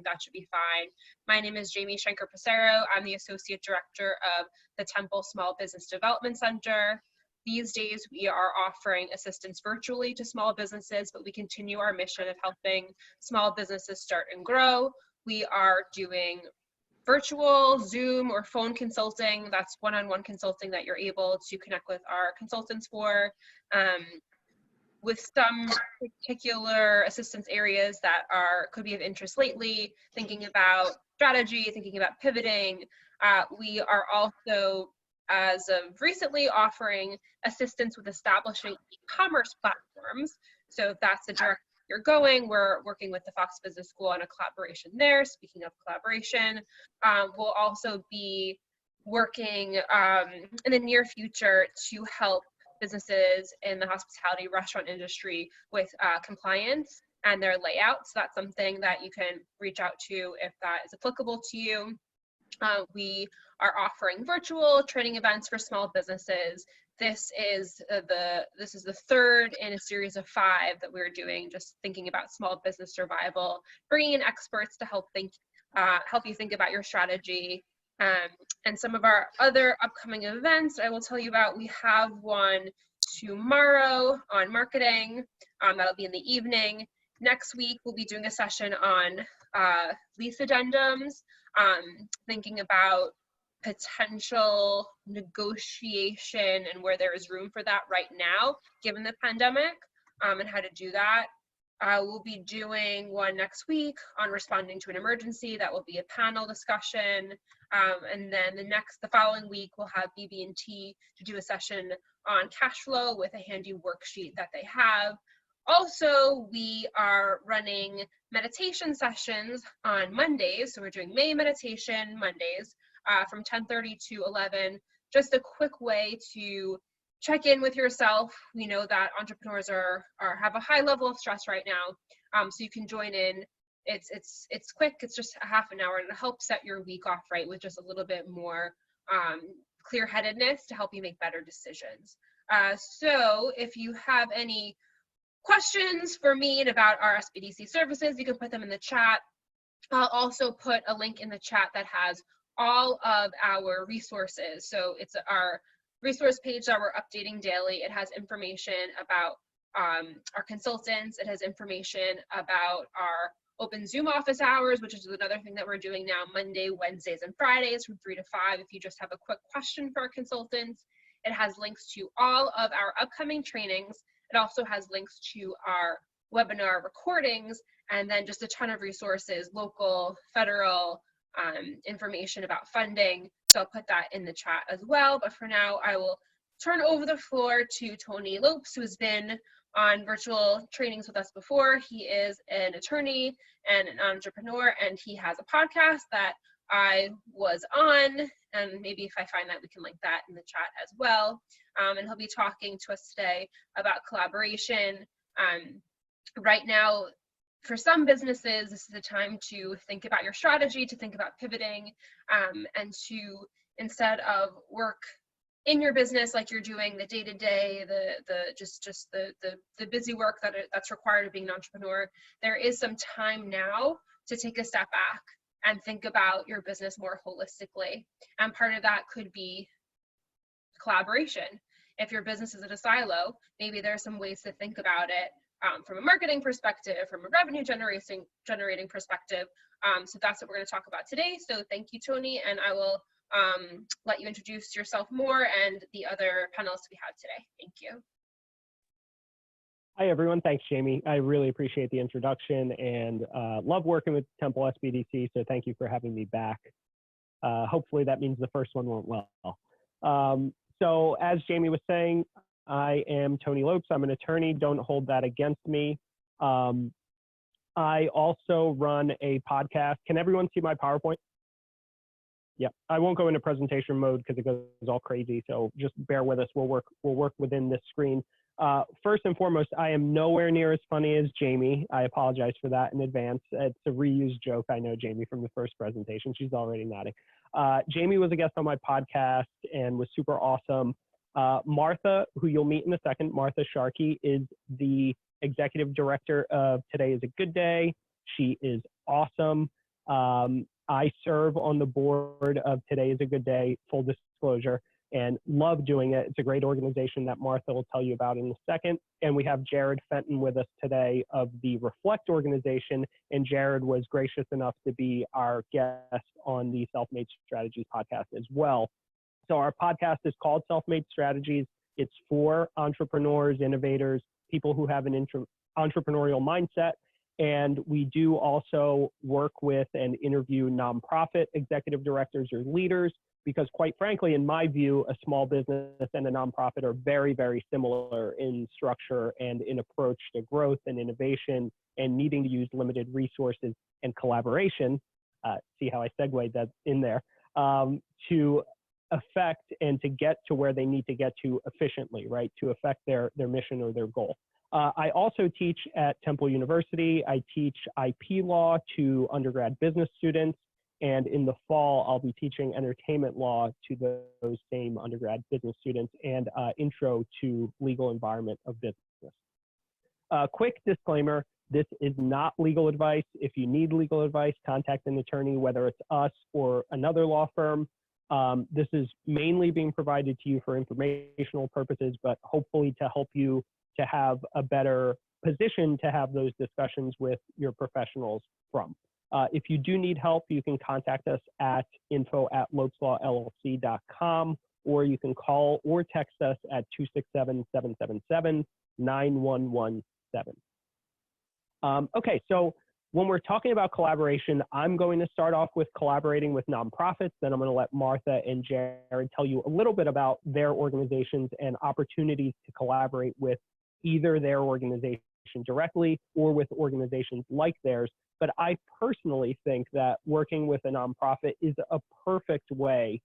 think that should be fine. My name is Jamie Schenker-Passero. I'm the Associate Director of the Temple Small Business Development Center. These days, we are offering assistance virtually to small businesses, but we continue our mission of helping small businesses start and grow. We are doing virtual, Zoom, or phone consulting. That's one-on-one consulting that you're able to connect with our consultants for. With some particular assistance areas that could be of interest lately, thinking about strategy, thinking about pivoting. We are also, as of recently, offering assistance with establishing e-commerce platforms. So if that's the direction you're going, we're working with the Fox Business School on a collaboration there. Speaking of collaboration, we'll also be working in the near future to help businesses in the hospitality restaurant industry with compliance and their layout. So that's something that you can reach out to if that is applicable to you. We are offering virtual training events for small businesses. This is the third in a series of 5 that we're doing, just thinking about small business survival, bringing in experts to help you think about your strategy. And some of our other upcoming events I will tell you about. We have one tomorrow on marketing. That'll be in the evening. Next week, we'll be doing a session on lease addendums, thinking about potential negotiation and where there is room for that right now, given the pandemic, and how to do that. We'll be doing one next week on responding to an emergency. That will be a panel discussion. And then the following week, we'll have BB&T to do a session on cash flow with a handy worksheet that they have. Also, we are running meditation sessions on Mondays. So we're doing May meditation Mondays from 10:30 to 11. Just a quick way to check in with yourself. We know that entrepreneurs have a high level of stress right now, so you can join in. It's quick. It's just a half an hour, and it helps set your week off right with just a little bit more clear-headedness to help you make better decisions. So if you have any questions for me and about our SBDC services, you can put them in the chat. I'll also put a link in the chat that has all of our resources. So it's our resource page that we're updating daily. It has information about our consultants. It has information about our open Zoom office hours, which is another thing that we're doing now, Monday, Wednesdays, and Fridays from 3 to 5. If you just have a quick question for our consultants, it has links to all of our upcoming trainings. It also has links to our webinar recordings, and then just a ton of resources, local, federal, information about funding. So I'll put that in the chat as well. But for now, I will turn over the floor to Tony Lopes, who has been on virtual trainings with us before. He is an attorney and an entrepreneur, and he has a podcast that I was on, and maybe if I find that, we can link that in the chat as well. And he'll be talking to us today about collaboration. Right now, for some businesses, this is a time to think about your strategy, to think about pivoting, and to, instead of work in your business like you're doing the day-to-day, the busy work that's required of being an entrepreneur, there is some time now to take a step back and think about your business more holistically. And part of that could be collaboration. If your business is at a silo, maybe there are some ways to think about it from a marketing perspective, from a revenue generating perspective. So that's what we're going to talk about today. So thank you, Tony, and I will let you introduce yourself more and the other panelists we have today. Thank you. Hi, everyone. Thanks, Jamie. I really appreciate the introduction and love working with Temple SBDC, so thank you for having me back. Hopefully that means the first one went well. So as Jamie was saying, I am Tony Lopes. I'm an attorney. Don't hold that against me. I also run a podcast. Can everyone see my PowerPoint? Yeah, I won't go into presentation mode because it goes all crazy. So just bear with us. We'll work within this screen. First and foremost, I am nowhere near as funny as Jamie. I apologize for that in advance. It's a reused joke. I know Jamie from the first presentation. She's already nodding. Jamie was a guest on my podcast and was super awesome. Martha, who you'll meet in a second, Martha Sharkey, is the executive director of Today is a Good Day. She is awesome. I serve on the board of Today is a Good Day, full disclosure, and love doing it. It's a great organization that Martha will tell you about in a second. And we have Jared Fenton with us today of the Reflect organization. And Jared was gracious enough to be our guest on the Self-Made Strategies podcast as well. So our podcast is called Self-Made Strategies. It's for entrepreneurs, innovators, people who have an entrepreneurial mindset. And we do also work with and interview nonprofit executive directors or leaders, because quite frankly, in my view, a small business and a nonprofit are very, very similar in structure and in approach to growth and innovation and needing to use limited resources and collaboration. See how I segued that in there, to affect and to get to where they need to get to efficiently, right? To affect their mission or their goal. I also teach at Temple University. I teach IP law to undergrad business students. And in the fall, I'll be teaching entertainment law to those same undergrad business students and intro to legal environment of business. Quick disclaimer, this is not legal advice. If you need legal advice, contact an attorney, whether it's us or another law firm. This is mainly being provided to you for informational purposes, but hopefully to help you to have a better position to have those discussions with your professionals from. If you do need help, you can contact us at info@lopeslawllc.com, or you can call or text us at 267-777-9117. Okay, so when we're talking about collaboration, I'm going to start off with collaborating with nonprofits. Then I'm going to let Martha and Jared tell you a little bit about their organizations and opportunities to collaborate with either their organization directly or with organizations like theirs. But I personally think that working with a nonprofit is a perfect way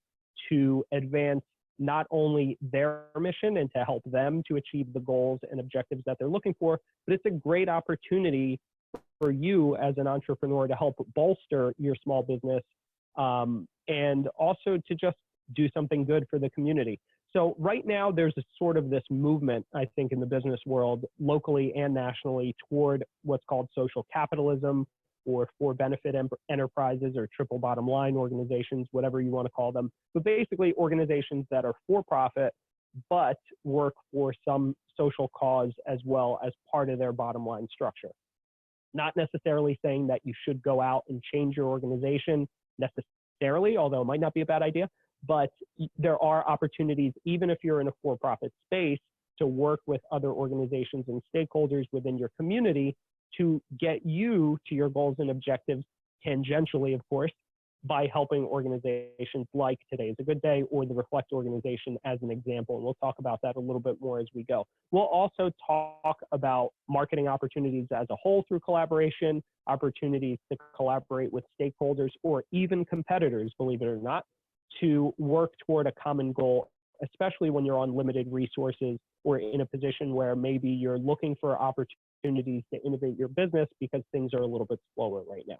to advance not only their mission and to help them to achieve the goals and objectives that they're looking for, but it's a great opportunity for you as an entrepreneur to help bolster your small business and also to just do something good for the community. So right now there's a sort of this movement, I think, in the business world, locally and nationally, toward what's called social capitalism or for benefit enterprises or triple bottom line organizations, whatever you want to call them. But basically organizations that are for profit, but work for some social cause as well as part of their bottom line structure. Not necessarily saying that you should go out and change your organization necessarily, although it might not be a bad idea, but there are opportunities, even if you're in a for-profit space, to work with other organizations and stakeholders within your community to get you to your goals and objectives tangentially, of course, by helping organizations like Today is a Good Day or the Reflect organization as an example. And we'll talk about that a little bit more as we go. We'll also talk about marketing opportunities as a whole through collaboration, opportunities to collaborate with stakeholders or even competitors, believe it or not, to work toward a common goal, especially when you're on limited resources or in a position where maybe you're looking for opportunities to innovate your business because things are a little bit slower right now.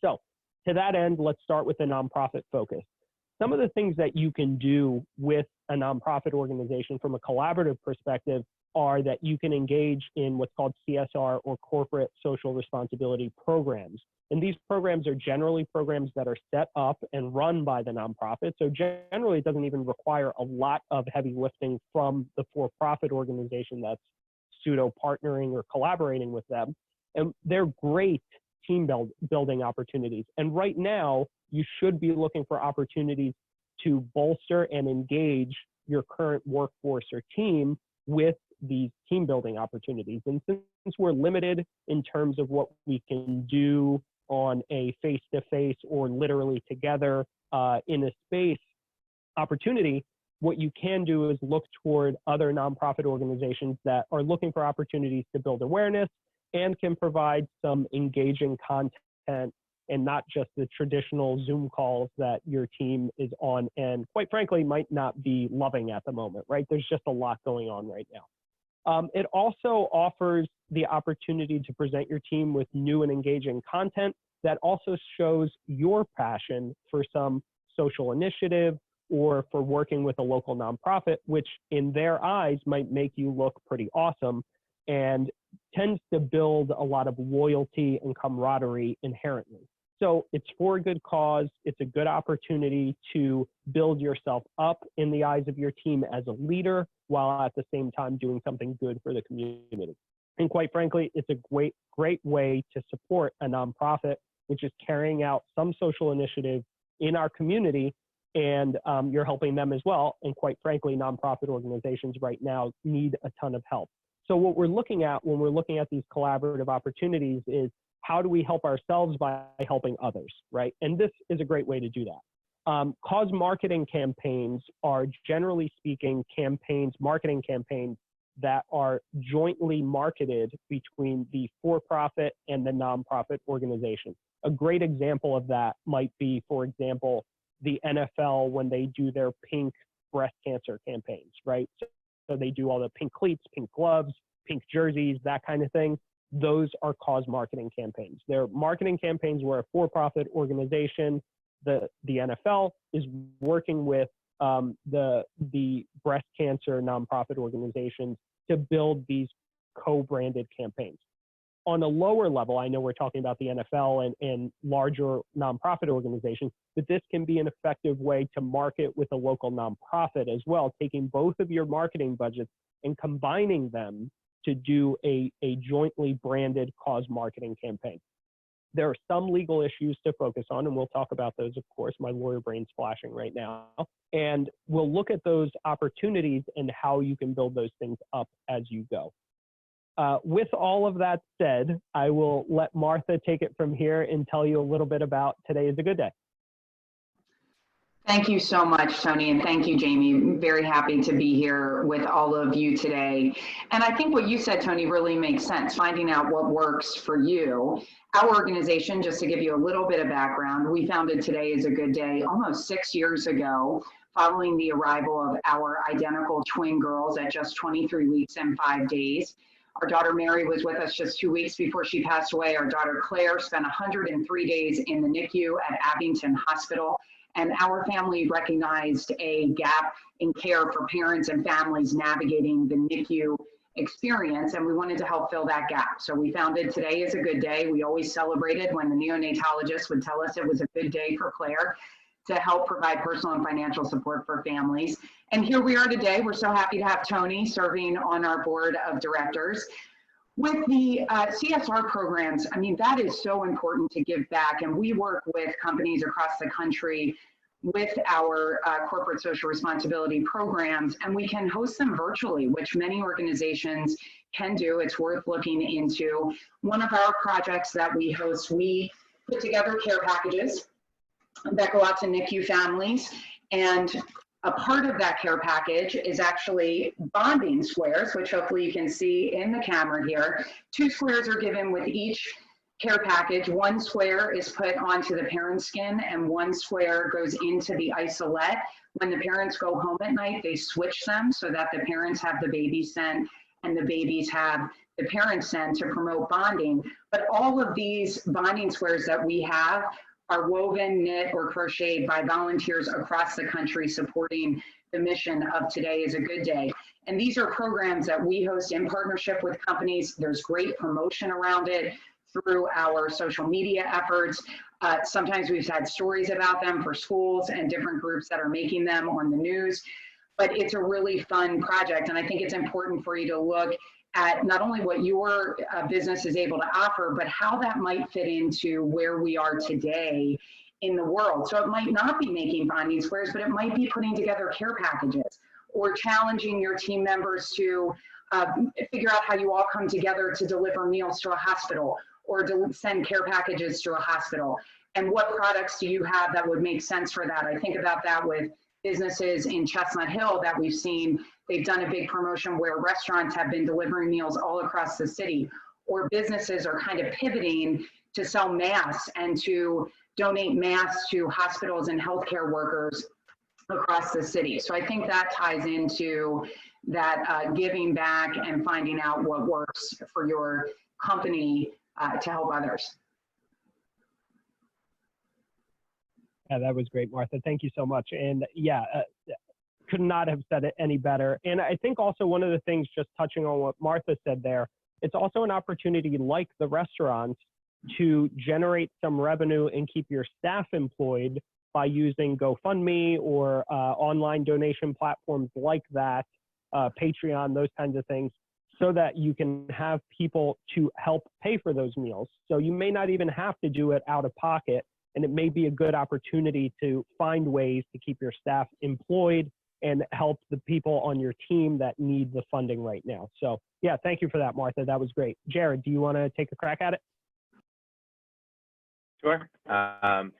So to that end, let's start with the nonprofit focus. Some of the things that you can do with a nonprofit organization from a collaborative perspective are that you can engage in what's called CSR or corporate social responsibility programs. And these programs are generally programs that are set up and run by the nonprofit. So generally, it doesn't even require a lot of heavy lifting from the for-profit organization that's pseudo-partnering or collaborating with them. And they're great team building opportunities. And right now, you should be looking for opportunities to bolster and engage your current workforce or team with these team building opportunities. And since we're limited in terms of what we can do on a face-to-face or literally together in a space opportunity, what you can do is look toward other nonprofit organizations that are looking for opportunities to build awareness and can provide some engaging content and not just the traditional Zoom calls that your team is on and quite frankly might not be loving at the moment, right? There's just a lot going on right now. It also offers the opportunity to present your team with new and engaging content that also shows your passion for some social initiative or for working with a local nonprofit, which in their eyes might make you look pretty awesome and tends to build a lot of loyalty and camaraderie inherently. So it's for a good cause. It's a good opportunity to build yourself up in the eyes of your team as a leader, while at the same time doing something good for the community. And quite frankly, it's a great way to support a nonprofit, which is carrying out some social initiative in our community, and you're helping them as well. And quite frankly, nonprofit organizations right now need a ton of help. So what we're looking at when we're looking at these collaborative opportunities is, how do we help ourselves by helping others, right? And this is a great way to do that. Cause marketing campaigns are, generally speaking, marketing campaigns that are jointly marketed between the for-profit and the nonprofit organization. A great example of that might be, for example, the NFL when they do their pink breast cancer campaigns, right? So they do all the pink cleats, pink gloves, pink jerseys, that kind of thing. Those are cause marketing campaigns. They're marketing campaigns where a for-profit organization, the NFL, is working with the breast cancer nonprofit organizations to build these co-branded campaigns. On a lower level, I know we're talking about the NFL and larger nonprofit organizations, but this can be an effective way to market with a local nonprofit as well, taking both of your marketing budgets and combining them to do a jointly branded cause marketing campaign. There are some legal issues to focus on, and we'll talk about those, of course. My lawyer brain's flashing right now. And we'll look at those opportunities and how you can build those things up as you go. With all of that said, I will let Martha take it from here and tell you a little bit about Today is a Good Day. Thank you so much, Tony, and thank you, Jamie. Very happy to be here with all of you today. And I think what you said, Tony, really makes sense, finding out what works for you. Our organization, just to give you a little bit of background, we founded Today is a Good Day almost 6 years ago, following the arrival of our identical twin girls at just 23 weeks and 5 days. Our daughter Mary was with us just 2 weeks before she passed away. Our daughter Claire spent 103 days in the NICU at Abington Hospital. And our family recognized a gap in care for parents and families navigating the NICU experience, and we wanted to help fill that gap. So we founded Today is a Good Day. We always celebrated when the neonatologist would tell us it was a good day for Claire, to help provide personal and financial support for families. And here we are today. We're so happy to have Tony serving on our board of directors. With the CSR programs, I mean, that is so important to give back. And we work with companies across the country with our corporate social responsibility programs, and we can host them virtually, which many organizations can do. It's worth looking into. One of our projects that we host, we put together care packages that go out to NICU families, and a part of that care package is actually bonding squares, which hopefully you can see in the camera here. 2 squares are given with each care package. 1 square is put onto the parent's skin, and 1 square goes into the isolette. When the parents go home at night, they switch them so that the parents have the baby scent and the babies have the parents' scent to promote bonding. But all of these bonding squares that we have are woven, knit, or crocheted by volunteers across the country supporting the mission of Today is a Good Day. And these are programs that we host in partnership with companies. There's great promotion around it through our social media efforts. Sometimes we've had stories about them for schools and different groups that are making them on the news. But it's a really fun project, and I think it's important for you to look at not only what your business is able to offer, but how that might fit into where we are today in the world. So it might not be making bonding squares, but it might be putting together care packages or challenging your team members to figure out how you all come together to deliver meals to a hospital or to send care packages to a hospital. And what products do you have that would make sense for that? I think about that with businesses in Chestnut Hill that we've seen. They've done a big promotion where restaurants have been delivering meals all across the city, or businesses are kind of pivoting to sell masks and to donate masks to hospitals and healthcare workers across the city. So I think that ties into that giving back and finding out what works for your company to help others. Yeah, that was great, Martha. Thank you so much. And yeah, could not have said it any better. And I think also one of the things, just touching on what Martha said there, it's also an opportunity like the restaurants to generate some revenue and keep your staff employed by using GoFundMe or online donation platforms like that, Patreon, those kinds of things, so that you can have people to help pay for those meals. So you may not even have to do it out of pocket, and it may be a good opportunity to find ways to keep your staff employed and help the people on your team that need the funding right now. So yeah, thank you for that, Martha. That was great. Jared, do you want to take a crack at it? Sure.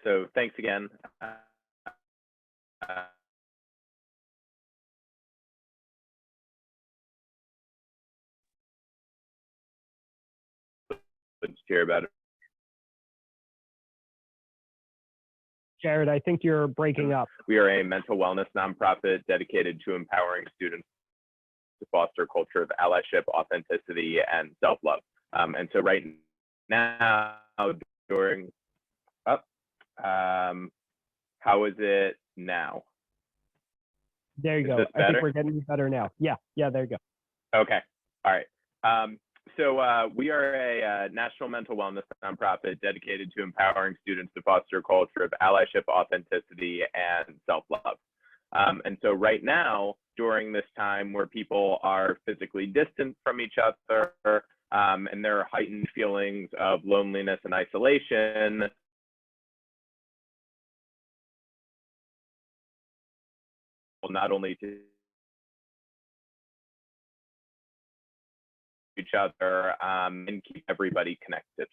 So thanks again. Let's hear about it. Jared, I think you're breaking up. We are a mental wellness nonprofit dedicated to empowering students to foster a culture of allyship, authenticity, and self-love. And so right now, during, how is it now? There you go. I think we're getting better now. Yeah, there you go. Okay, all right. So we are a national mental wellness nonprofit dedicated to empowering students to foster a culture of allyship, authenticity, and self-love. And so right now, during this time where people are physically distant from each other, and there are heightened feelings of loneliness and isolation, not only to each other and keep everybody connected.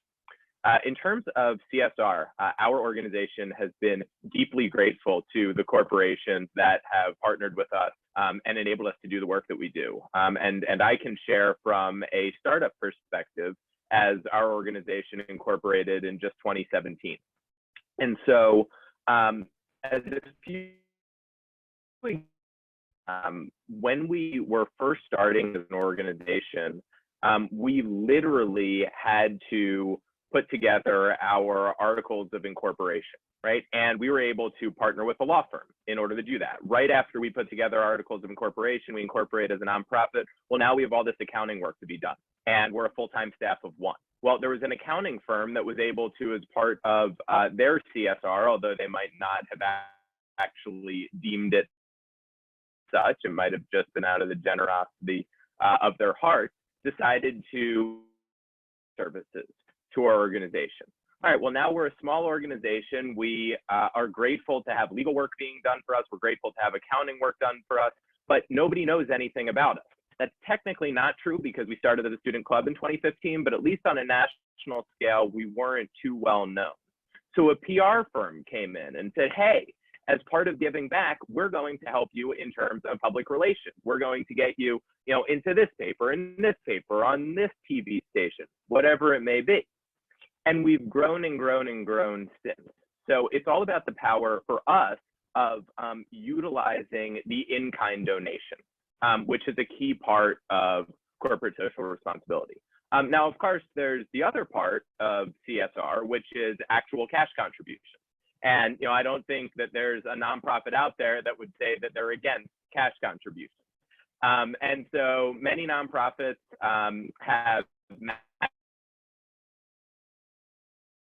In terms of CSR, our organization has been deeply grateful to the corporations that have partnered with us and enabled us to do the work that we do. And I can share from a startup perspective, as our organization incorporated in just 2017. And so as a few when we were first starting as an organization, we literally had to put together our articles of incorporation, right? And we were able to partner with a law firm in order to do that. Right after we put together articles of incorporation, we incorporate as a nonprofit. Well, now we have all this accounting work to be done, and we're a full-time staff of one. Well, there was an accounting firm that was able to, as part of their CSR, although they might not have actually deemed it such, it might have just been out of the generosity of their heart, decided to services to our organization. All right, well, now we're a small organization. We are grateful to have legal work being done for us. We're grateful to have accounting work done for us, but nobody knows anything about us. That's technically not true because we started as a student club in 2015, but at least on a national scale, we weren't too well known. So a PR firm came in and said, hey, as part of giving back, we're going to help you in terms of public relations. We're going to get you, into this paper, in this paper, on this TV station, whatever it may be. And we've grown and grown and grown since. So it's all about the power for us of utilizing the in-kind donation, which is a key part of corporate social responsibility. Now, of course, there's the other part of CSR, which is actual cash contribution. And I don't think that there's a nonprofit out there that would say that they're against cash contributions. And so many nonprofits have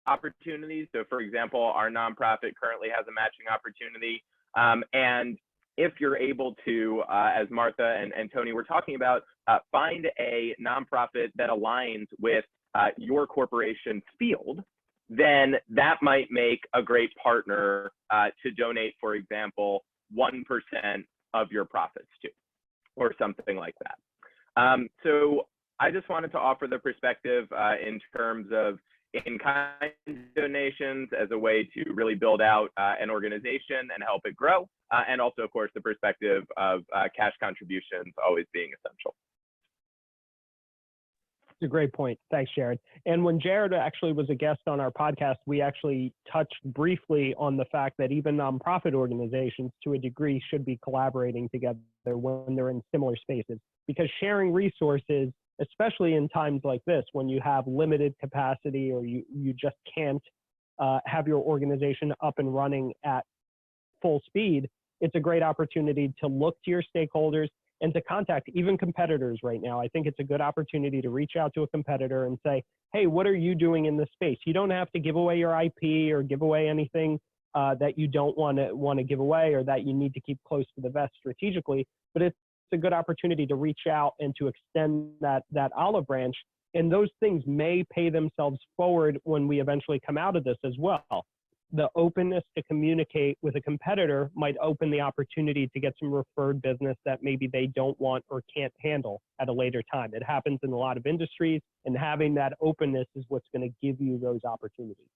opportunities. So for example, our nonprofit currently has a matching opportunity. And if you're able to, as Martha and Tony were talking about, find a nonprofit that aligns with your corporation's field, then that might make a great partner to donate, for example, 1% of your profits to, or something like that. So I just wanted to offer the perspective in terms of in-kind donations as a way to really build out an organization and help it grow. And also, of course, the perspective of cash contributions always being essential. It's a great point. Thanks, Jared. And when Jared actually was a guest on our podcast, we actually touched briefly on the fact that even nonprofit organizations, to a degree, should be collaborating together when they're in similar spaces, because sharing resources, especially in times like this, when you have limited capacity or you just can't have your organization up and running at full speed, it's a great opportunity to look to your stakeholders and to contact even competitors right now. I think it's a good opportunity to reach out to a competitor and say, hey, what are you doing in this space? You don't have to give away your IP or give away anything that you don't want to give away or that you need to keep close to the vest strategically, but it's a good opportunity to reach out and to extend that olive branch. And those things may pay themselves forward when we eventually come out of this as well. The openness to communicate with a competitor might open the opportunity to get some referred business that maybe they don't want or can't handle at a later time. It happens in a lot of industries, and having that openness is what's going to give you those opportunities.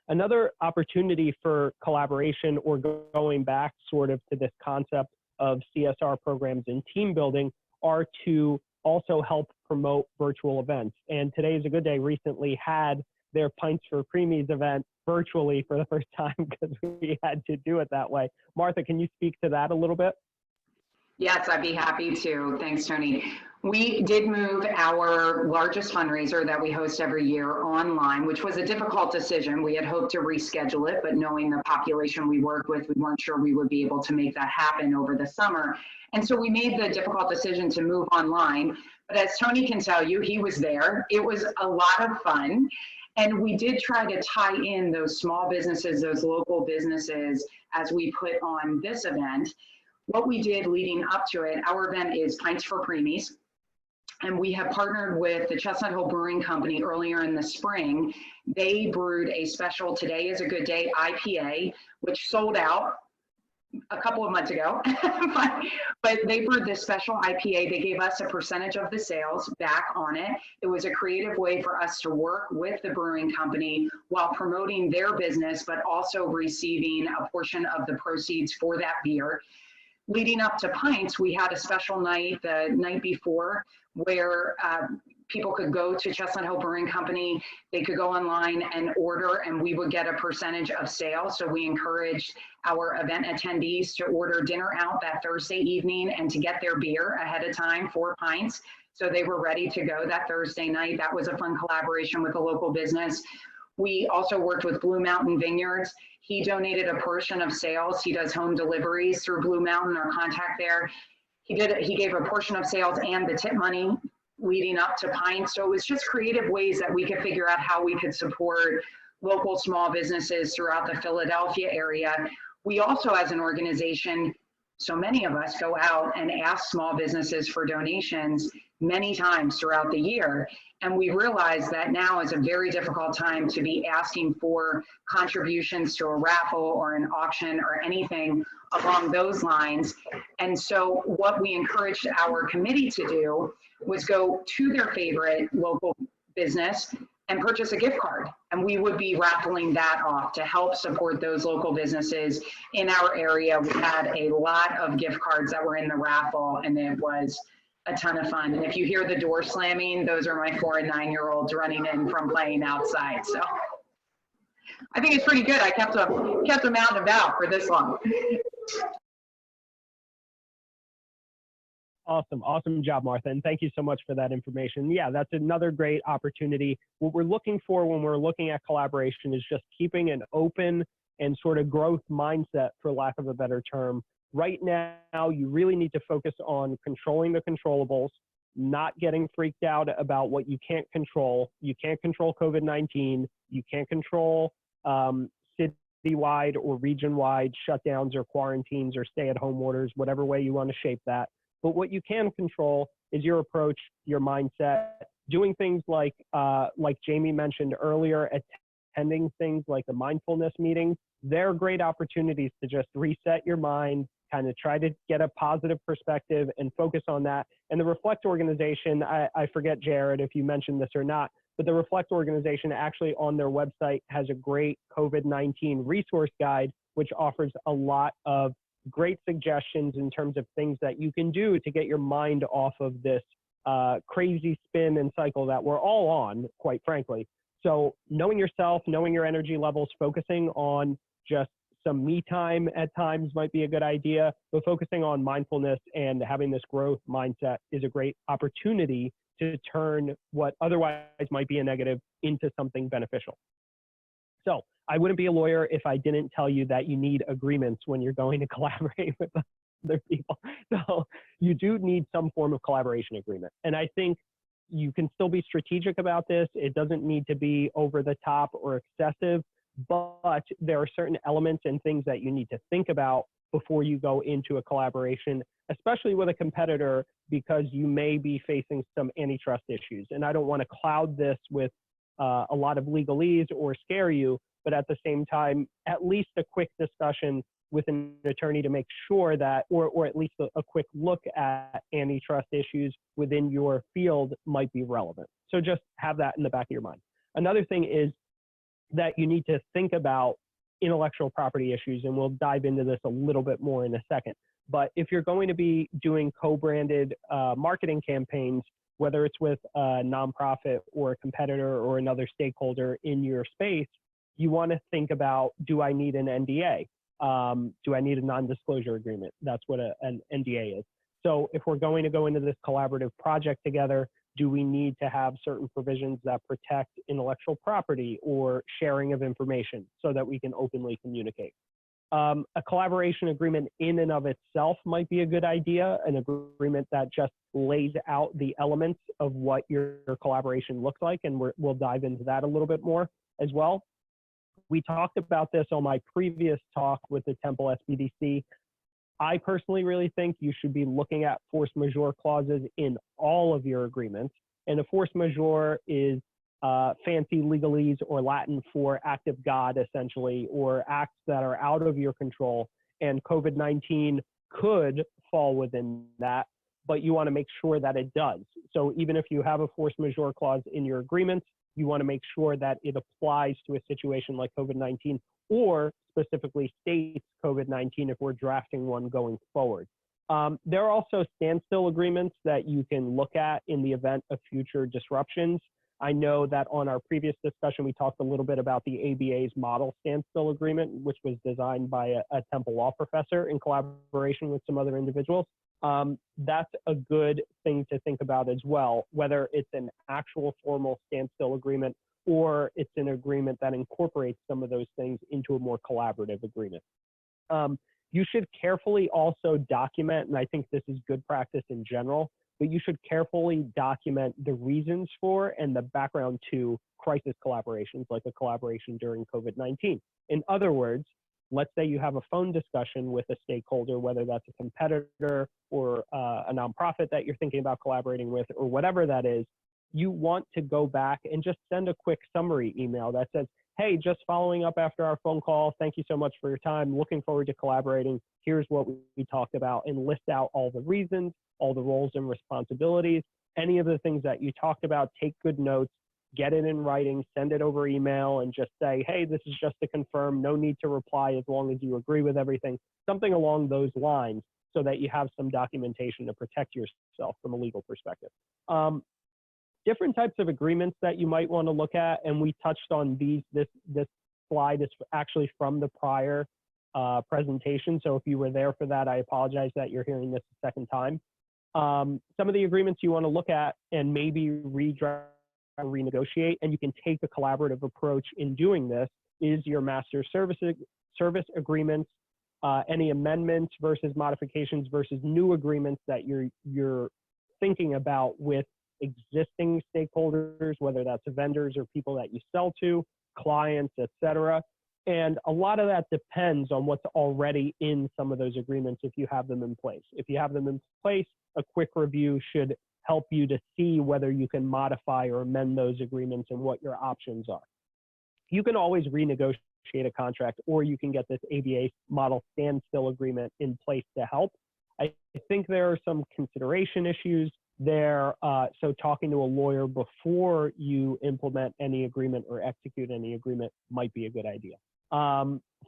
Another opportunity for collaboration, or going back sort of to this concept of CSR programs and team building, are to also help promote virtual events. And Today is a Good Day recently had their Pints for Preemies event virtually for the first time because we had to do it that way. Martha, can you speak to that a little bit? Yes, I'd be happy to. Thanks, Tony. We did move our largest fundraiser that we host every year online, which was a difficult decision. We had hoped to reschedule it, but knowing the population we work with, we weren't sure we would be able to make that happen over the summer. And so we made the difficult decision to move online. But as Tony can tell you, he was there. It was a lot of fun. And we did try to tie in those small businesses, those local businesses, as we put on this event. What we did leading up to it, our event is Pints for Preemies, and we have partnered with the Chestnut Hill Brewing Company earlier in the spring. They brewed a special Today is a Good Day IPA, which sold out a couple of months ago, but they brewed this special IPA. They gave us a percentage of the sales back on it. It was a creative way for us to work with the brewing company while promoting their business, but also receiving a portion of the proceeds for that beer. Leading up to Pints, we had a special night the night before where people could go to Chestnut Hill Brewing Company. They could go online and order, and we would get a percentage of sales. So we encouraged our event attendees to order dinner out that Thursday evening and to get their beer ahead of time for Pints. So they were ready to go that Thursday night. That was a fun collaboration with a local business. We also worked with Blue Mountain Vineyards. He donated a portion of sales. He does home deliveries through Blue Mountain, our contact there. He gave a portion of sales and the tip money leading up to Pints. So it was just creative ways that we could figure out how we could support local small businesses throughout the Philadelphia area. We also, as an organization, so many of us go out and ask small businesses for donations many times throughout the year. And we realize that now is a very difficult time to be asking for contributions to a raffle or an auction or anything along those lines. And so what we encouraged our committee to do was go to their favorite local business and purchase a gift card. And we would be raffling that off to help support those local businesses in our area. We had a lot of gift cards that were in the raffle, and it was a ton of fun. And if you hear the door slamming, those are my 4- and 9-year-olds running in from playing outside. So I think it's pretty good. I kept them out and about for this long. Awesome job, Martha, and thank you so much for that information. Yeah, that's another great opportunity. What we're looking for when we're looking at collaboration is just keeping an open and sort of growth mindset, for lack of a better term. Right now, you really need to focus on controlling the controllables, not getting freaked out about what you can't control. You can't control COVID-19. You can't control citywide or region-wide shutdowns or quarantines or stay-at-home orders, whatever way you want to shape that. But what you can control is your approach, your mindset, doing things like Jamie mentioned earlier, attending things like the mindfulness meetings. They're great opportunities to just reset your mind, kind of try to get a positive perspective and focus on that. And the Reflect organization, I forget, Jared, if you mentioned this or not, but the Reflect organization actually on their website has a great COVID-19 resource guide, which offers a lot of great suggestions in terms of things that you can do to get your mind off of this crazy spin and cycle that we're all on, quite frankly. So knowing yourself, knowing your energy levels, focusing on just some me time at times might be a good idea, but focusing on mindfulness and having this growth mindset is a great opportunity to turn what otherwise might be a negative into something beneficial. So I wouldn't be a lawyer if I didn't tell you that you need agreements when you're going to collaborate with other people. So you do need some form of collaboration agreement. And I think you can still be strategic about this. It doesn't need to be over the top or excessive, but there are certain elements and things that you need to think about before you go into a collaboration, especially with a competitor, because you may be facing some antitrust issues. And I don't want to cloud this with a lot of legalese or scare you, but at the same time, at least a quick discussion with an attorney to make sure that, or at least a quick look at antitrust issues within your field might be relevant. So just have that in the back of your mind. Another thing is that you need to think about intellectual property issues, and we'll dive into this a little bit more in a second. But if you're going to be doing co-branded marketing campaigns, whether it's with a nonprofit or a competitor or another stakeholder in your space, you want to think about, do I need an NDA? Do I need a non-disclosure agreement? That's what an NDA is. So if we're going to go into this collaborative project together, do we need to have certain provisions that protect intellectual property or sharing of information so that we can openly communicate? A collaboration agreement in and of itself might be a good idea, an agreement that just lays out the elements of what your collaboration looks like, and we'll dive into that a little bit more as well. We talked about this on my previous talk with the Temple SBDC. I personally really think you should be looking at force majeure clauses in all of your agreements. And a force majeure is fancy legalese or Latin for act of God, essentially, or acts that are out of your control. And COVID-19 could fall within that, but you want to make sure that it does. So even if you have a force majeure clause in your agreements, you want to make sure that it applies to a situation like COVID-19, or specifically states COVID-19 if we're drafting one going forward. There are also standstill agreements that you can look at in the event of future disruptions. I know that on our previous discussion, we talked a little bit about the ABA's model standstill agreement, which was designed by a Temple law professor in collaboration with some other individuals. That's a good thing to think about as well, whether it's an actual formal standstill agreement or it's an agreement that incorporates some of those things into a more collaborative agreement. You should carefully also document, and I think this is good practice in general, but you should carefully document the reasons for and the background to crisis collaborations, like a collaboration during COVID-19. In other words, let's say you have a phone discussion with a stakeholder, whether that's a competitor or a nonprofit that you're thinking about collaborating with, or whatever that is. You want to go back and just send a quick summary email that says, hey, just following up after our phone call, thank you so much for your time, looking forward to collaborating, here's what we talked about, and list out all the reasons, all the roles and responsibilities, any of the things that you talked about, take good notes, get it in writing, send it over email, and just say, hey, this is just to confirm, no need to reply as long as you agree with everything, something along those lines, so that you have some documentation to protect yourself from a legal perspective. Different types of agreements that you might want to look at, and we touched on these. This slide is actually from the prior presentation, so if you were there for that, I apologize that you're hearing this a second time. Some of the agreements you want to look at and maybe renegotiate, and you can take a collaborative approach in doing this, is your master service agreements, any amendments versus modifications versus new agreements that you're thinking about with existing stakeholders, whether that's vendors or people that you sell to, clients, etc. And a lot of that depends on what's already in some of those agreements if you have them in place. If you have them in place, a quick review should help you to see whether you can modify or amend those agreements and what your options are. You can always renegotiate a contract, or you can get this ABA model standstill agreement in place to help. I think there are some consideration issues there. So talking to a lawyer before you implement any agreement or execute any agreement might be a good idea.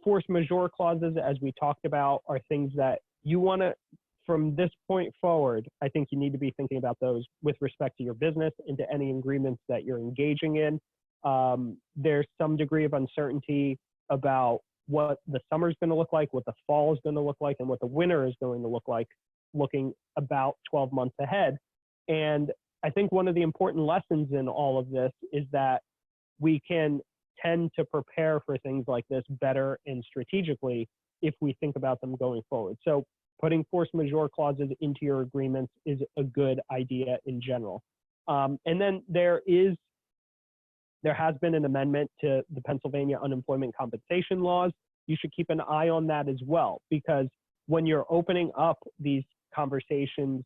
Force majeure clauses, as we talked about, are things that you want to, from this point forward, I think you need to be thinking about those with respect to your business and to any agreements that you're engaging in. There's some degree of uncertainty about what the summer is going to look like, what the fall is going to look like, and what the winter is going to look like, looking about 12 months ahead. And I think one of the important lessons in all of this is that we can tend to prepare for things like this better and strategically if we think about them going forward. So putting force majeure clauses into your agreements is a good idea in general. And then there has been an amendment to the Pennsylvania unemployment compensation laws. You should keep an eye on that as well, because when you're opening up these conversations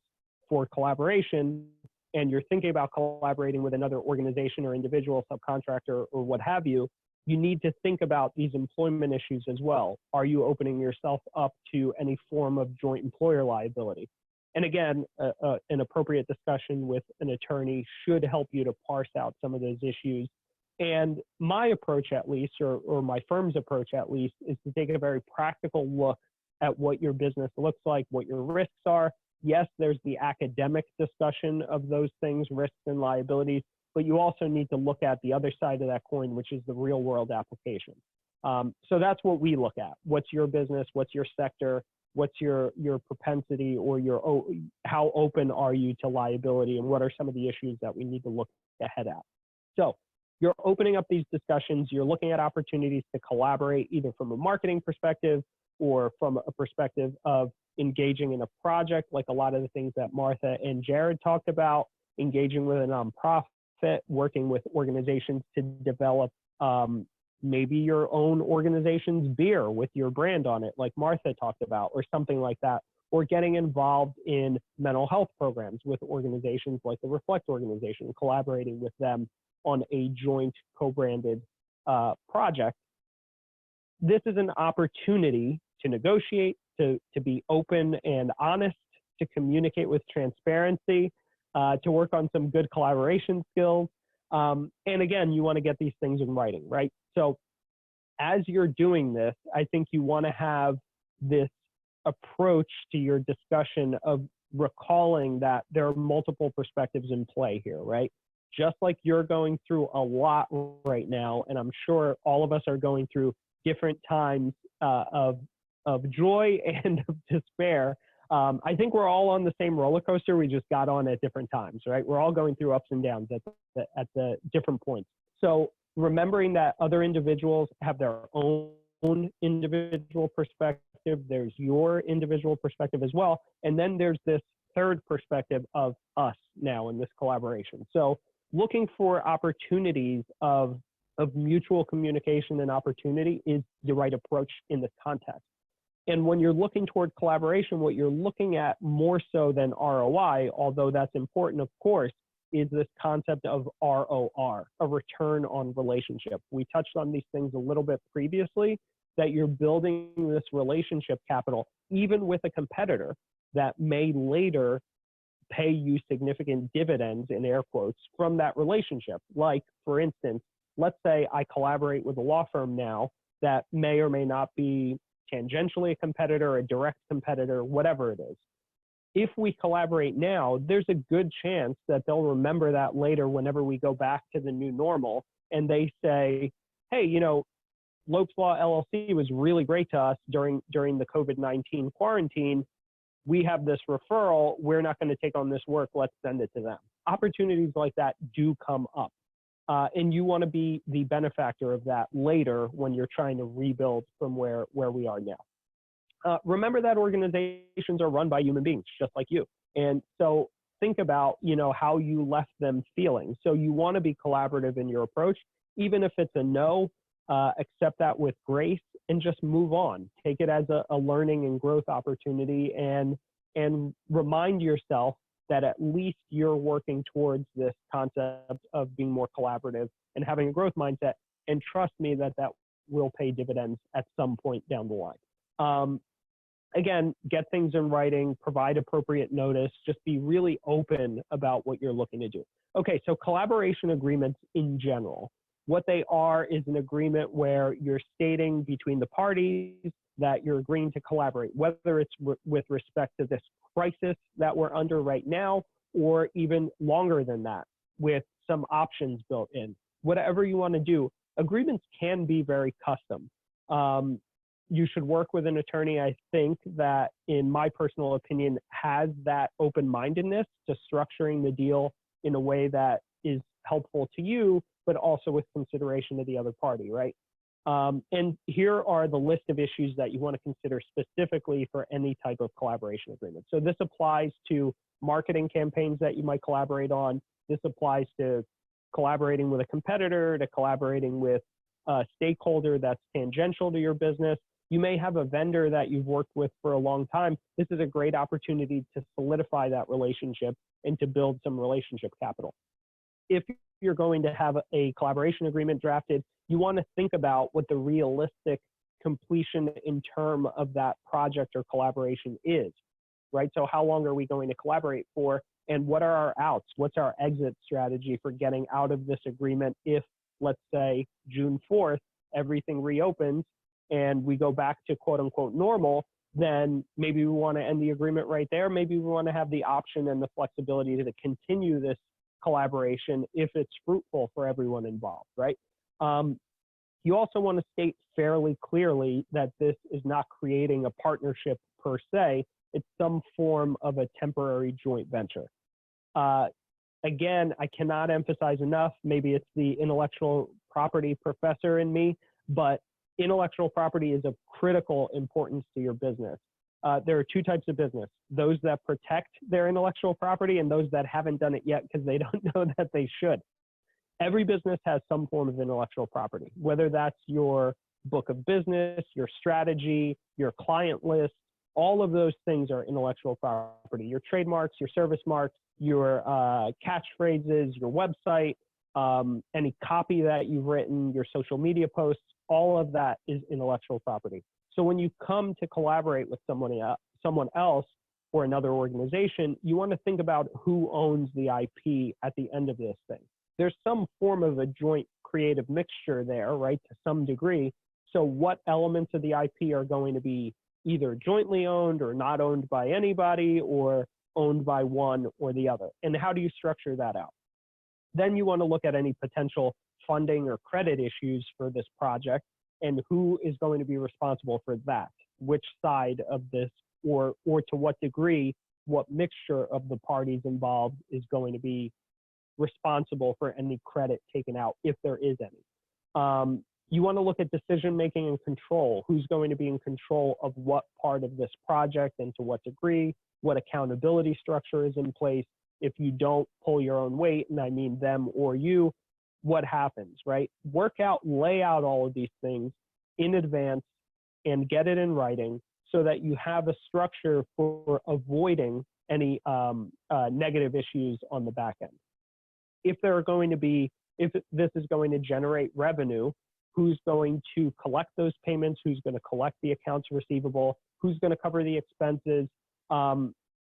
for collaboration and you're thinking about collaborating with another organization or individual, subcontractor, or what have you, you need to think about these employment issues as well. Are you opening yourself up to any form of joint employer liability? And again, an appropriate discussion with an attorney should help you to parse out some of those issues. And my approach, at least, or my firm's approach, at least, is to take a very practical look at what your business looks like, what your risks are. Yes, there's the academic discussion of those things, risks and liabilities, but you also need to look at the other side of that coin, which is the real world application. So that's what we look at. What's your business? What's your sector? What's your propensity, or how open are you to liability, and what are some of the issues that we need to look ahead at? So you're opening up these discussions, you're looking at opportunities to collaborate either from a marketing perspective or from a perspective of engaging in a project, like a lot of the things that Martha and Jared talked about, engaging with a nonprofit, working with organizations to develop maybe your own organization's beer with your brand on it, like Martha talked about, or something like that, or getting involved in mental health programs with organizations like the Reflect organization, collaborating with them on a joint co-branded project. This is an opportunity to negotiate, to be open and honest, to communicate with transparency, to work on some good collaboration skills. And again, you want to get these things in writing, right? So as you're doing this, I think you want to have this approach to your discussion of recalling that there are multiple perspectives in play here, right? Just like you're going through a lot right now, and I'm sure all of us are going through different times of joy and of despair. I think we're all on the same roller coaster. We just got on at different times, right? We're all going through ups and downs at the different points. So remembering that other individuals have their own individual perspective, there's your individual perspective as well, and then there's this third perspective of us now in this collaboration. So looking for opportunities of mutual communication and opportunity is the right approach in this context. And when you're looking toward collaboration, what you're looking at more so than ROI, although that's important, of course, is this concept of ROR, a return on relationship. We touched on these things a little bit previously, that you're building this relationship capital, even with a competitor that may later pay you significant dividends, in air quotes, from that relationship. Like, for instance, let's say I collaborate with a law firm now that may or may not be tangentially a competitor, a direct competitor, whatever it is. If we collaborate now, there's a good chance that they'll remember that later whenever we go back to the new normal and they say, hey, you know, Lopes Law LLC was really great to us during the COVID-19 quarantine. We have this referral. We're not going to take on this work. Let's send it to them. Opportunities like that do come up. And you want to be the benefactor of that later when you're trying to rebuild from where we are now. Remember that organizations are run by human beings, just like you. And so think about, you know, how you left them feeling. So you want to be collaborative in your approach, even if it's a no, accept that with grace and just move on. Take it as a learning and growth opportunity, and remind yourself that at least you're working towards this concept of being more collaborative and having a growth mindset. And trust me that will pay dividends at some point down the line. Again, get things in writing, provide appropriate notice, just be really open about what you're looking to do. Okay, so collaboration agreements in general. What they are is an agreement where you're stating between the parties that you're agreeing to collaborate, whether it's with respect to this crisis that we're under right now, or even longer than that, with some options built in. Whatever you want to do, agreements can be very custom. You should work with an attorney, I think, that, in my personal opinion, has that open-mindedness to structuring the deal in a way that is helpful to you, but also with consideration of the other party, right? And here are the list of issues that you want to consider specifically for any type of collaboration agreement. So this applies to marketing campaigns that you might collaborate on. This applies to collaborating with a competitor, to collaborating with a stakeholder that's tangential to your business. You may have a vendor that you've worked with for a long time. This is a great opportunity to solidify that relationship and to build some relationship capital. If you're going to have a collaboration agreement drafted, you want to think about what the realistic completion in term of that project or collaboration is, right? So how long are we going to collaborate for, and what are our outs? What's our exit strategy for getting out of this agreement if, let's say, June 4th, everything reopens and we go back to quote unquote normal? Then maybe we want to end the agreement right there. Maybe we want to have the option and the flexibility to continue this collaboration if it's fruitful for everyone involved, right? You also want to state fairly clearly that this is not creating a partnership per se. It's some form of a temporary joint venture. Again, I cannot emphasize enough, maybe it's the intellectual property professor in me, but intellectual property is of critical importance to your business. There are two types of business: those that protect their intellectual property and those that haven't done it yet because they don't know that they should. Every business has some form of intellectual property, whether that's your book of business, your strategy, your client list. All of those things are intellectual property. Your trademarks, your service marks, your catchphrases, your website, any copy that you've written, your social media posts, all of that is intellectual property. So when you come to collaborate with someone else or another organization, you want to think about who owns the IP at the end of this thing. There's some form of a joint creative mixture there, right, to some degree. So what elements of the IP are going to be either jointly owned or not owned by anybody or owned by one or the other? And how do you structure that out? Then you want to look at any potential funding or credit issues for this project and who is going to be responsible for that, which side of this, or to what degree, what mixture of the parties involved is going to be responsible for any credit taken out, if there is any. You want to look at decision-making and control. Who's going to be in control of what part of this project and to what degree? What accountability structure is in place? If you don't pull your own weight, and I mean them or you, what happens, right? Lay out all of these things in advance and get it in writing so that you have a structure for avoiding any negative issues on the back end. If this is going to generate revenue, who's going to collect those payments? Who's going to collect the accounts receivable? Who's going to cover the expenses?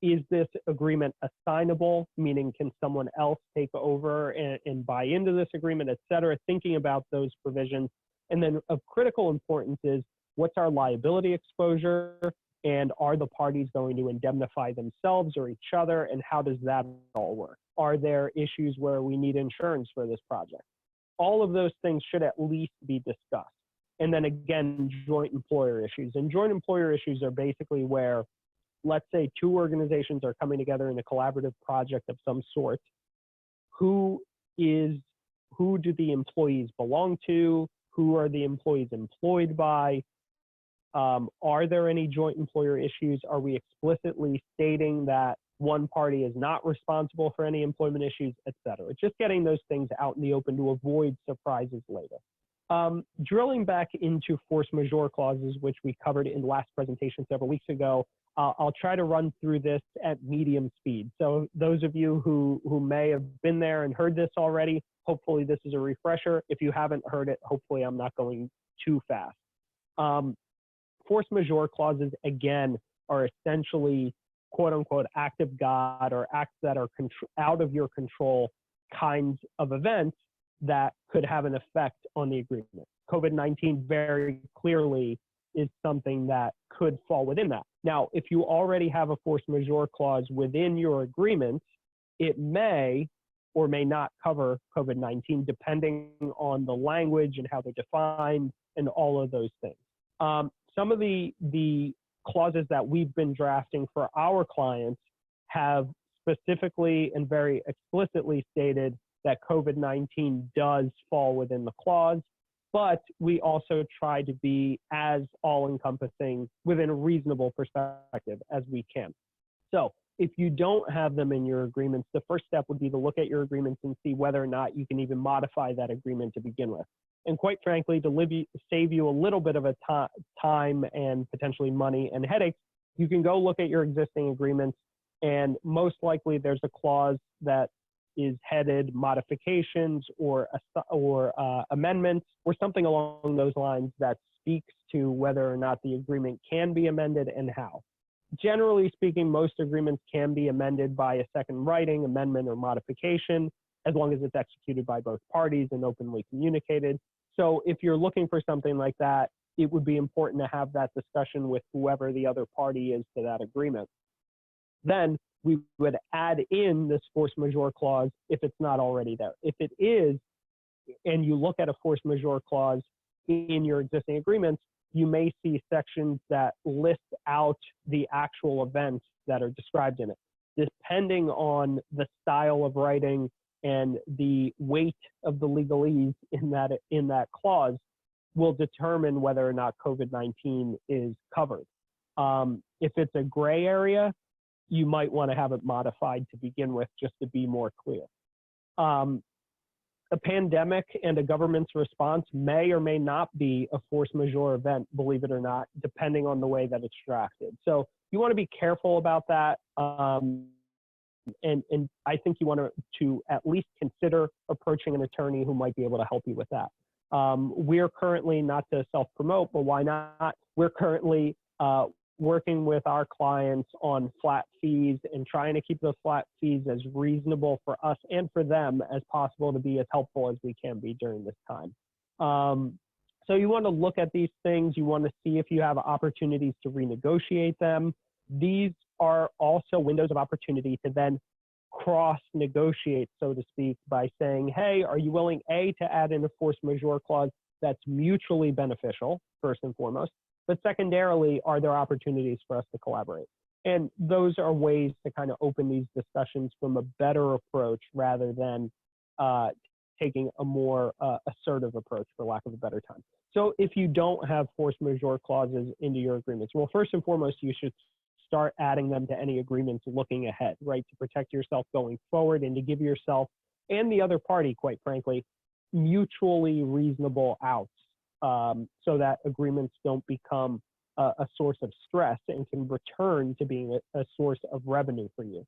Is this agreement assignable, meaning can someone else take over and buy into this agreement, et cetera? Thinking about those provisions. And then of critical importance is, what's our liability exposure? And are the parties going to indemnify themselves or each other? And how does that all work? Are there issues where we need insurance for this project? All of those things should at least be discussed. And then again, joint employer issues. And joint employer issues are basically where, let's say, two organizations are coming together in a collaborative project of some sort. Who do the employees belong to? Who are the employees employed by? Are there any joint employer issues? Are we explicitly stating that one party is not responsible for any employment issues, et cetera? Just getting those things out in the open to avoid surprises later. Drilling back into force majeure clauses, which we covered in the last presentation several weeks ago, I'll try to run through this at medium speed. So those of you who may have been there and heard this already, hopefully this is a refresher. If you haven't heard it, hopefully I'm not going too fast. Force majeure clauses, again, are essentially quote unquote act of God or acts that are out of your control kinds of events that could have an effect on the agreement. COVID-19 very clearly is something that could fall within that. Now, if you already have a force majeure clause within your agreement, it may or may not cover COVID-19 depending on the language and how they're defined and all of those things. Some of the clauses that we've been drafting for our clients have specifically and very explicitly stated that COVID-19 does fall within the clause, but we also try to be as all-encompassing within a reasonable perspective as we can. So if you don't have them in your agreements, the first step would be to look at your agreements and see whether or not you can even modify that agreement to begin with. And quite frankly, to save you a little bit of a time and potentially money and headaches, you can go look at your existing agreements, and most likely there's a clause that is headed modifications or amendments or something along those lines that speaks to whether or not the agreement can be amended and how. Generally speaking, most agreements can be amended by a second writing, amendment, or modification, as long as it's executed by both parties and openly communicated. So if you're looking for something like that, it would be important to have that discussion with whoever the other party is to that agreement. Then we would add in this force majeure clause if it's not already there. If it is, and you look at a force majeure clause in your existing agreements, you may see sections that list out the actual events that are described in it. Depending on the style of writing and the weight of the legalese in that clause will determine whether or not COVID-19 is covered. If it's a gray area, you might want to have it modified to begin with just to be more clear. A pandemic and a government's response may or may not be a force majeure event, believe it or not, depending on the way that it's drafted. So you want to be careful about that. And I think you want to at least consider approaching an attorney who might be able to help you with that. We're currently, not to self-promote, but why not? We're currently working with our clients on flat fees and trying to keep those flat fees as reasonable for us and for them as possible to be as helpful as we can be during this time. So you want to look at these things. You want to see if you have opportunities to renegotiate them. These are also windows of opportunity to then cross-negotiate, so to speak, by saying, hey, are you willing, A, to add in a force majeure clause that's mutually beneficial, first and foremost, but secondarily, are there opportunities for us to collaborate? And those are ways to kind of open these discussions from a better approach rather than taking a more assertive approach, for lack of a better time. So if you don't have force majeure clauses into your agreements, well, first and foremost, you should start adding them to any agreements looking ahead, right, to protect yourself going forward and to give yourself and the other party, quite frankly, mutually reasonable outs so that agreements don't become a source of stress and can return to being a source of revenue for you.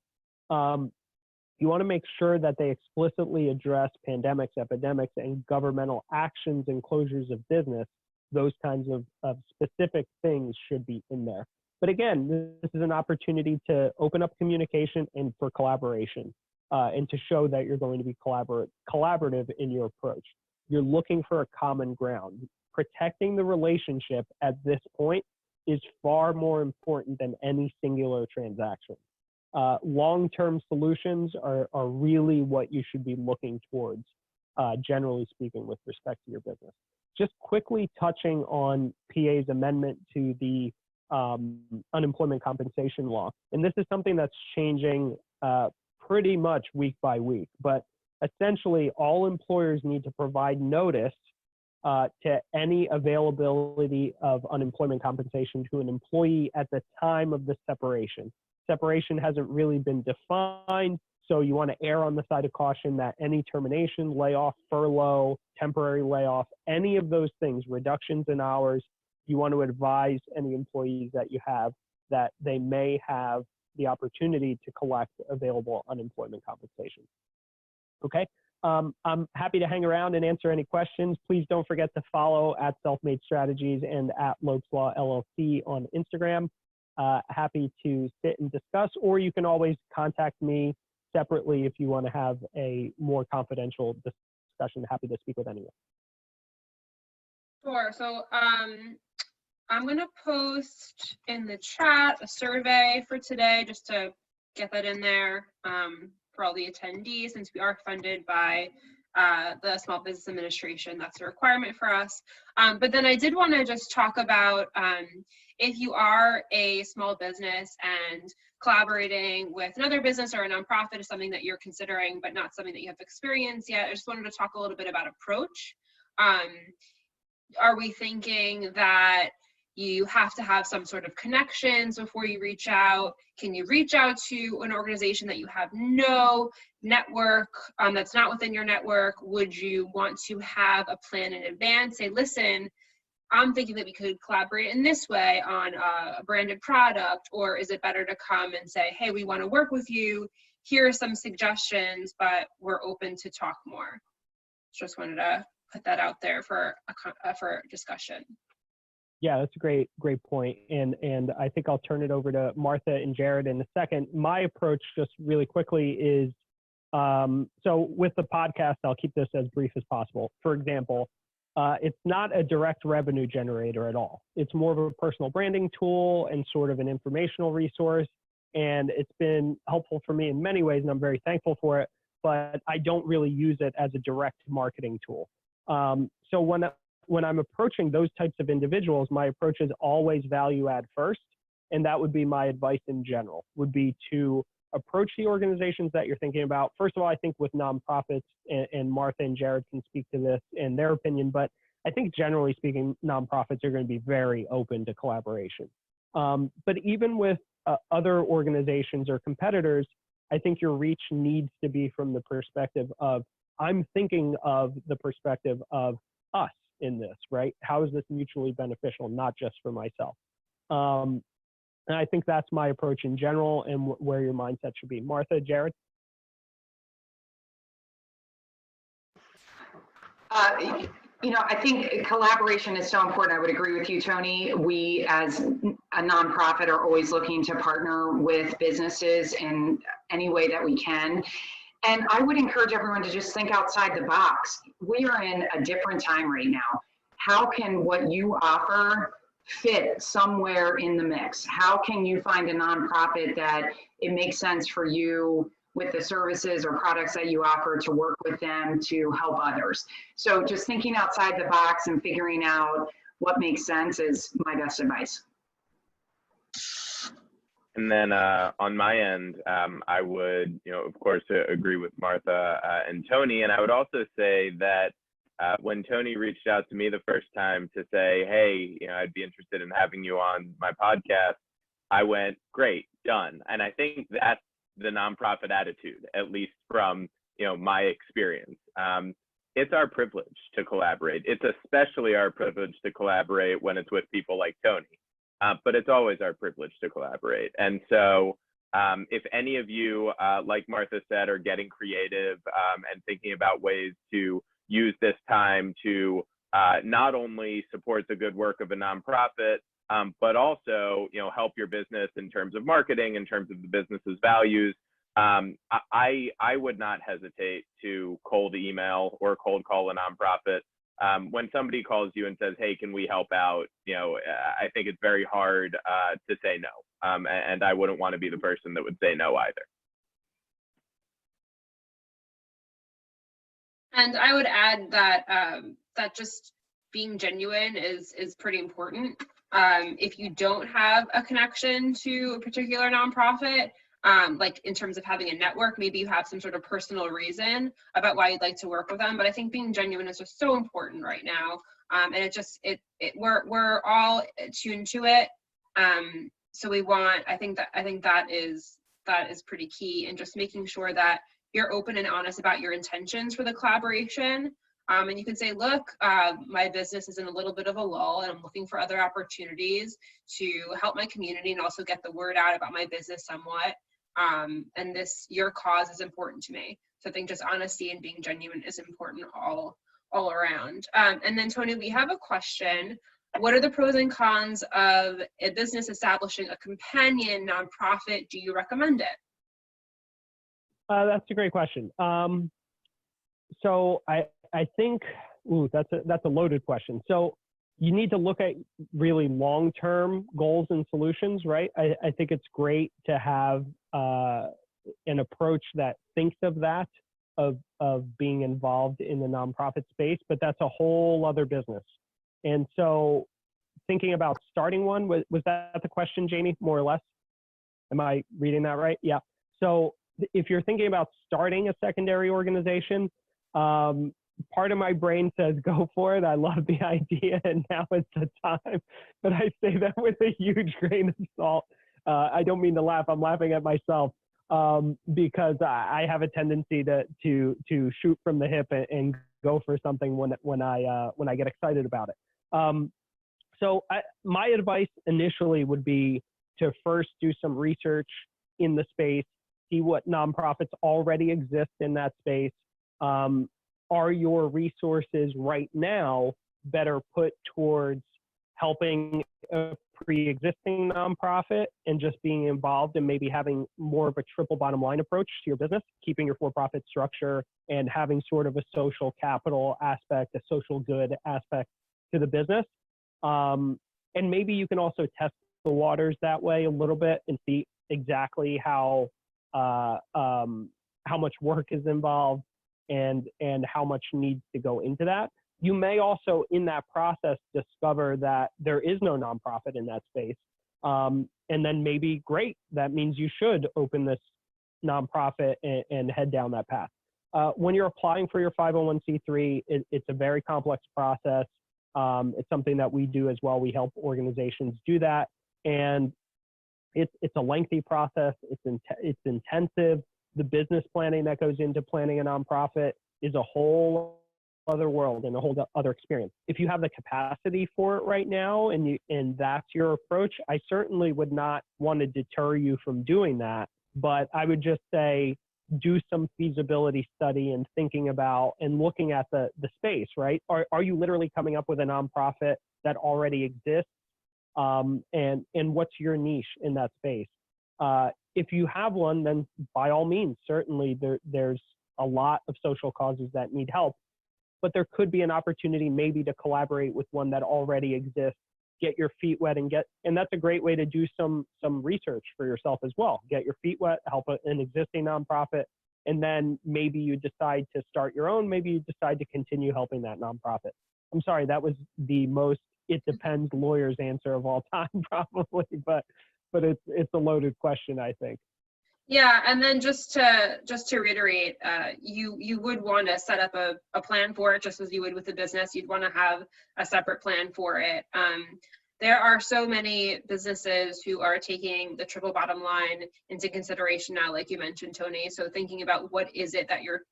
You want to make sure that they explicitly address pandemics, epidemics, and governmental actions and closures of business. Those kinds of specific things should be in there. But again, this is an opportunity to open up communication and for collaboration and to show that you're going to be collaborative in your approach. You're looking for a common ground. Protecting the relationship at this point is far more important than any singular transaction. Long-term solutions are really what you should be looking towards, generally speaking, with respect to your business. Just quickly touching on PA's amendment to the unemployment compensation law. And this is something that's changing pretty much week by week, but essentially all employers need to provide notice to any availability of unemployment compensation to an employee at the time of the separation. Separation hasn't really been defined, so you want to err on the side of caution that any termination, layoff, furlough, temporary layoff, any of those things, reductions in hours, you want to advise any employees that you have that they may have the opportunity to collect available unemployment compensation. Okay, I'm happy to hang around and answer any questions. Please don't forget to follow at Self-Made Strategies and at Lopes Law LLC on Instagram. Happy to sit and discuss, or you can always contact me separately if you want to have a more confidential discussion. Happy to speak with anyone. Sure. So I'm going to post in the chat a survey for today just to get that in there for all the attendees, since we are funded by the Small Business Administration. That's a requirement for us. But then I did want to just talk about if you are a small business and collaborating with another business or a nonprofit is something that you're considering, but not something that you have experience yet. I just wanted to talk a little bit about approach. Are we thinking that you have to have some sort of connections before you reach out? Can you reach out to an organization that you have no network that's not within your network? Would you want to have a plan in advance? Say, listen, I'm thinking that we could collaborate in this way on a branded product, or is it better to come and say, hey, we want to work with you. Here are some suggestions, but we're open to talk more. Just wanted to put that out there for discussion. Yeah, that's a great point. And I think I'll turn it over to Martha and Jared in a second. My approach, just really quickly, is so with the podcast, I'll keep this as brief as possible. For example, it's not a direct revenue generator at all. It's more of a personal branding tool and sort of an informational resource. And it's been helpful for me in many ways, and I'm very thankful for it, but I don't really use it as a direct marketing tool. So when I'm approaching those types of individuals, my approach is always value add first. And that would be my advice in general, would be to approach the organizations that you're thinking about. First of all, I think with nonprofits, and Martha and Jared can speak to this in their opinion, but I think generally speaking, nonprofits are going to be very open to collaboration. But even with other organizations or competitors, I think your reach needs to be from the perspective of, I'm thinking of the perspective of us in this, right? How is this mutually beneficial, not just for myself? And I think that's my approach in general and where your mindset should be. Martha, Jared? I think collaboration is so important. I would agree with you, Tony. We, as a nonprofit, are always looking to partner with businesses in any way that we can. And I would encourage everyone to just think outside the box. We are in a different time right now. How can what you offer fit somewhere in the mix? How can you find a nonprofit that it makes sense for you with the services or products that you offer to work with them to help others? So just thinking outside the box and figuring out what makes sense is my best advice. And then on my end, I would, of course, agree with Martha and Tony. And I would also say that when Tony reached out to me the first time to say, hey, I'd be interested in having you on my podcast, I went, great, done. And I think that's the nonprofit attitude, at least from, my experience. It's our privilege to collaborate. It's especially our privilege to collaborate when it's with people like Tony. But it's always our privilege to collaborate. And so if any of you, like Martha said, are getting creative and thinking about ways to use this time to not only support the good work of a nonprofit, but also, help your business in terms of marketing, in terms of the business's values, I would not hesitate to cold email or cold call a nonprofit. When somebody calls you and says, hey, can we help out? I think it's very hard to say no. And I wouldn't want to be the person that would say no either. And I would add that that just being genuine is pretty important. If you don't have a connection to a particular nonprofit, like in terms of having a network, maybe you have some sort of personal reason about why you'd like to work with them. But I think being genuine is just so important right now. And we're all tuned to it. So I think that is pretty key, and just making sure that you're open and honest about your intentions for the collaboration. And you can say, look, my business is in a little bit of a lull and I'm looking for other opportunities to help my community and also get the word out about my business somewhat. And your cause is important to me. So I think just honesty and being genuine is important all around. And then Tony, we have a question. What are the pros and cons of a business establishing a companion nonprofit? Do you recommend it? That's a great question. So I think, that's a loaded question. So you need to look at really long-term goals and solutions, right? I think it's great to have an approach that thinks of that of being involved in the nonprofit space, but that's a whole other business. And so thinking about starting one, was that the question, Jamie, more or less? Am I reading that right? Yeah. So if you're thinking about starting a secondary organization, part of my brain says go for it. I love the idea and now is the time. But I say that with a huge grain of salt. I don't mean to laugh. I'm laughing at myself because I have a tendency to shoot from the hip and go for something when I get excited about it. So my advice initially would be to first do some research in the space, see what nonprofits already exist in that space. Are your resources right now better put towards helping a pre-existing nonprofit and just being involved and maybe having more of a triple bottom line approach to your business, keeping your for-profit structure and having sort of a social capital aspect, a social good aspect to the business? And maybe you can also test the waters that way a little bit and see exactly how much work is involved and how much needs to go into that. You may also, in that process, discover that there is no nonprofit in that space. And then maybe, great, that means you should open this nonprofit and head down that path. When you're applying for your 501c3, it's a very complex process. It's something that we do as well. We help organizations do that. And it's a lengthy process. It's intensive. The business planning that goes into planning a nonprofit is a whole other world and a whole other experience. If you have the capacity for it right now and that's your approach, I certainly would not want to deter you from doing that. But I would just say, do some feasibility study and thinking about and looking at the space, right? Are you literally coming up with a nonprofit that already exists? And what's your niche in that space? If you have one, then by all means, certainly there's a lot of social causes that need help, but there could be an opportunity maybe to collaborate with one that already exists, get your feet wet and that's a great way to do some research for yourself as well. Get your feet wet, help an existing nonprofit, and then maybe you decide to start your own, maybe you decide to continue helping that nonprofit. I'm sorry, that was the most it depends lawyer's answer of all time probably, but it's a loaded question, I think. Yeah, and then just to reiterate, you would want to set up a plan for it, just as you would with the business. You'd want to have a separate plan for it. There are so many businesses who are taking the triple bottom line into consideration now, like you mentioned, Tony. So thinking about what is it that you're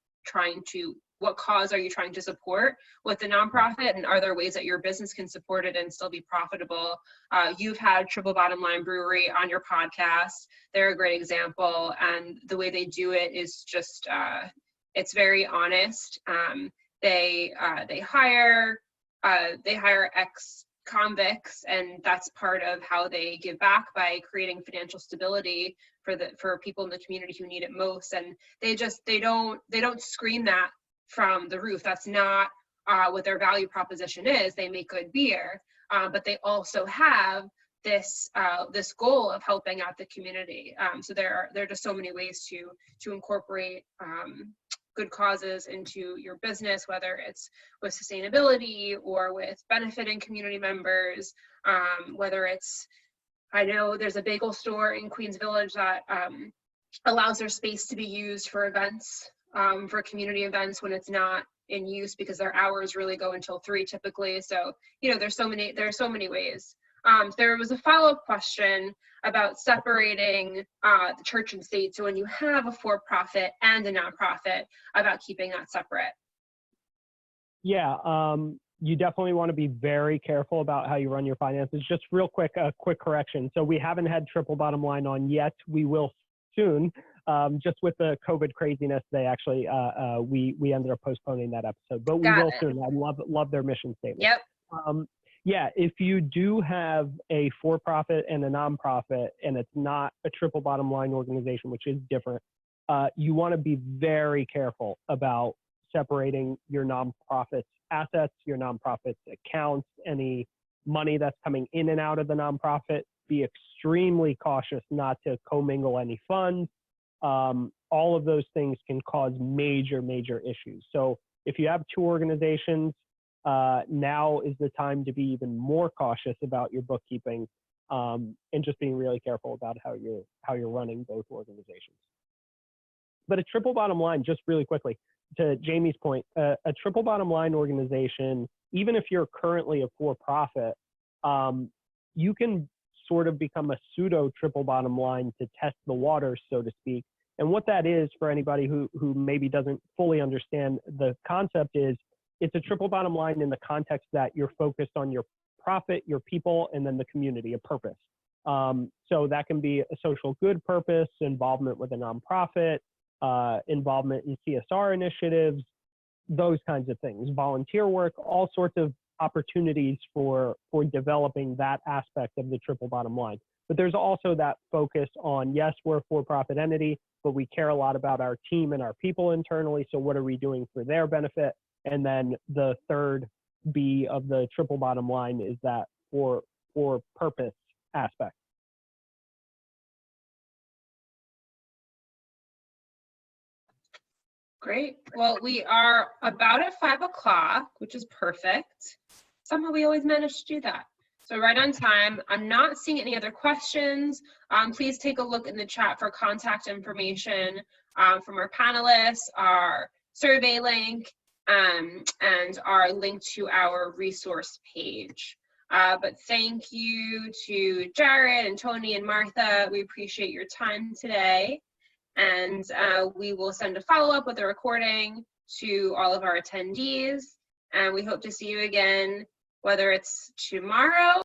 what cause are you trying to support with the nonprofit, and are there ways that your business can support it and still be profitable? You've had Triple Bottom Line Brewery on your podcast. They're a great example, and the way they do it is just it's very honest. They hire ex-convicts, and that's part of how they give back, by creating financial stability for people in the community who need it most. And they don't scream that from the roof. That's not what their value proposition is. They make good beer, but they also have this goal of helping out the community. So there are just so many ways to incorporate good causes into your business, whether it's with sustainability or with benefiting community members, whether it's, I know there's a bagel store in Queens Village that allows their space to be used for events, for community events when it's not in use, because their hours really go until 3 typically. So, there's so many ways. There was a follow-up question about separating the church and state. So when you have a for-profit and a nonprofit, about keeping that separate. Yeah, you definitely want to be very careful about how you run your finances. Just real quick, a quick correction. So we haven't had Triple Bottom Line on yet. We will soon. Just with the COVID craziness, they actually, we ended up postponing that episode, but we will soon. I love their mission statement. Yep. Yeah, if you do have a for-profit and a nonprofit, and it's not a triple bottom line organization, which is different, you want to be very careful about separating your nonprofit's assets, your nonprofit's accounts, any money that's coming in and out of the nonprofit. Be extremely cautious not to commingle any funds. all of those things can cause major, major issues. So if you have two organizations, now is the time to be even more cautious about your bookkeeping, and just being really careful about how you're running both organizations. But a triple bottom line, just really quickly, to Jamie's point, a triple bottom line organization, even if you're currently a for-profit, you can sort of become a pseudo triple bottom line to test the waters, so to speak. And what that is, for anybody who maybe doesn't fully understand the concept, is it's a triple bottom line in the context that you're focused on your profit, your people, and then the community, a purpose. So that can be a social good purpose, involvement with a nonprofit, involvement in CSR initiatives, those kinds of things, volunteer work, all sorts of opportunities for developing that aspect of the triple bottom line. But there's also that focus on, yes, we're a for-profit entity, but we care a lot about our team and our people internally. So what are we doing for their benefit? And then the third B of the triple bottom line is that for purpose aspect. Great. Well, we are about at 5 o'clock, which is perfect. Somehow we always manage to do that. So right on time. I'm not seeing any other questions. Please take a look in the chat for contact information from our panelists, our survey link, and our link to our resource page. But thank you to Jared and Tony and Martha. We appreciate your time today. And we will send a follow-up with a recording to all of our attendees. And we hope to see you again, whether it's tomorrow